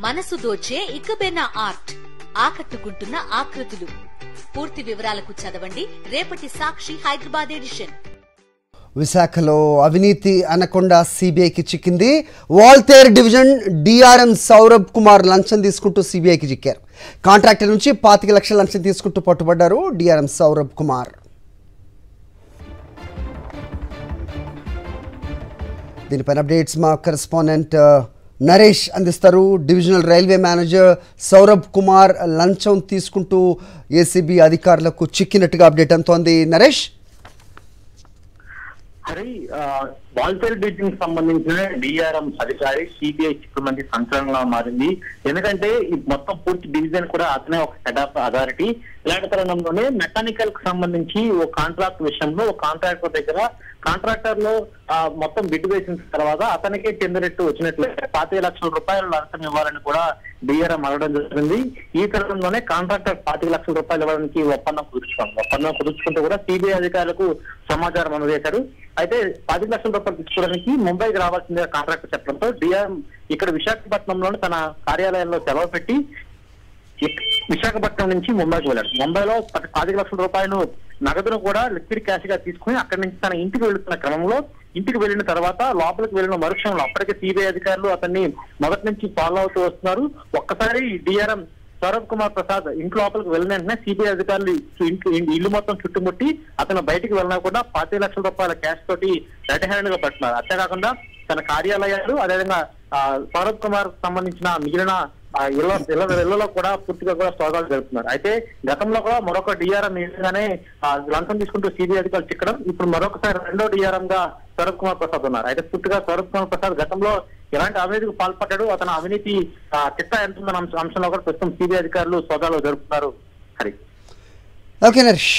మనసు దోచే ఇకబేనా ఆర్ట్, ఆకట్టుకుంటున్న ఆకృతులు. పూర్తి వివరాలకు చదవండి రేపటి సాక్షి హైదరాబాద్ ఎడిషన్. విశాఖలో అవినీతి అనకొండ సిబిఐకి చిక్కింది. వాల్తేర్ డివిజన్ డిఆర్ఎం సౌరభ్ కుమార్ లంచం తీసుకుంటూ సిబిఐకి చిక్కారు. కాంట్రాక్టర్ నుంచి 25 లక్షల లంచం తీసుకుంటూ పట్టుబడ్డారు డిఆర్ఎం సౌరభ్ కుమార్. దీనిపైన అప్డేట్స్ మా కరెస్పాండెంట్ నరేష్ అందిస్తారు. Divisional railway manager Saurabh Kumar లంచం తీసుకుంటూ ఏసీబీ అధికారులకు చిక్కినట్టుగా అప్డేట్ అందుతోంది. నరేష్, హరి, వాల్తేర్ డివిజన్ సంబంధించిన డిఆర్ఎం అధికారి సిబిఐ చిక్కుమంది సంచలనంగా మారింది. ఎందుకంటే ఈ మొత్తం పూర్తి డివిజన్ కూడా అతనే ఒక హెడ్ ఆఫ్ అథారిటీ. ఇలాంటి తరుణంలోనే మెకానికల్ కి సంబంధించి ఓ కాంట్రాక్ట్ విషయంలో ఒక కాంట్రాక్టర్ దగ్గర కాంట్రాక్టర్ లో మొత్తం బిడ్ వేసిన తర్వాత అతనికే చెందినట్టు వచ్చినట్లయితే 25 లక్షల రూపాయలు లంచం ఇవ్వాలని కూడా డిఆర్ఎం అడగడం జరిగింది. ఈ తరుణంలోనే కాంట్రాక్టర్ 25 లక్షల రూపాయలు ఇవ్వడానికి ఒప్పందం కుదుర్చుకుంటూ కూడా సిబిఐ అధికారులకు సమాచారం అందజేశారు. అయితే 25 లక్షల రూపాయలు తీసుకోవడానికి ముంబైకి రావాల్సిందే కాంట్రాక్టర్ చెప్పడంతో డిఆర్ఎం ఇక్కడ విశాఖపట్నంలోని తన కార్యాలయంలో సెలవు పెట్టి విశాఖపట్నం నుంచి ముంబైకి వెళ్ళాడు. ముంబైలో 25 లక్షల రూపాయలు నగదును కూడా లిక్విడ్ క్యాష్ గా తీసుకుని అక్కడి నుంచి తన ఇంటికి వెళుతున్న క్రమంలో ఇంటికి వెళ్ళిన తర్వాత లోపలికి వెళ్ళిన మరుక్షణంలో అప్పటికే సిబిఐ అధికారులు అతన్ని మొదటి నుంచి ఫాలో అవుతూ వస్తున్నారు. ఒక్కసారి డిఆర్ఎం సౌరభ్ కుమార్ ప్రసాద్ ఇంటి లోపలికి వెళ్ళిన వెంటనే సిబిఐ అధికారులు ఇల్లు మొత్తం చుట్టుముట్టి అతను బయటికి వెళ్ళినా కూడా 25 లక్షల రూపాయల క్యాష్ తోటి రెడ్ హ్యాండ్ గా పట్టున్నారు. అంతేకాకుండా తన కార్యాలయాలు అదేవిధంగా సౌరభ్ కుమార్ సంబంధించిన మిగిలిన ఇళ్లలో కూడా పూర్తిగా కూడా సోదాలు జరుపుతున్నారు. అయితే గతంలో కూడా మరొక డిఆర్ఎం నిజంగానే లంచం తీసుకుంటూ సిబిఐ అధికారులు చిక్కడం, ఇప్పుడు మరొకసారి రెండో డిఆర్ఎం గా సౌరభ్ కుమార్ ప్రసాద్ ఉన్నారు. అయితే పూర్తిగా సౌరభ్ కుమార్ ప్రసాద్ గతంలో ఎలాంటి అవినీతికి పాల్పడ్డాడు, అతను అవినీతి చిట్టా ఎంత ఉందన్న అంశంలో కూడా ప్రస్తుతం సిబిఐ అధికారులు సోదాలు జరుపుతున్నారు. హరి, ఓకే నరేష్.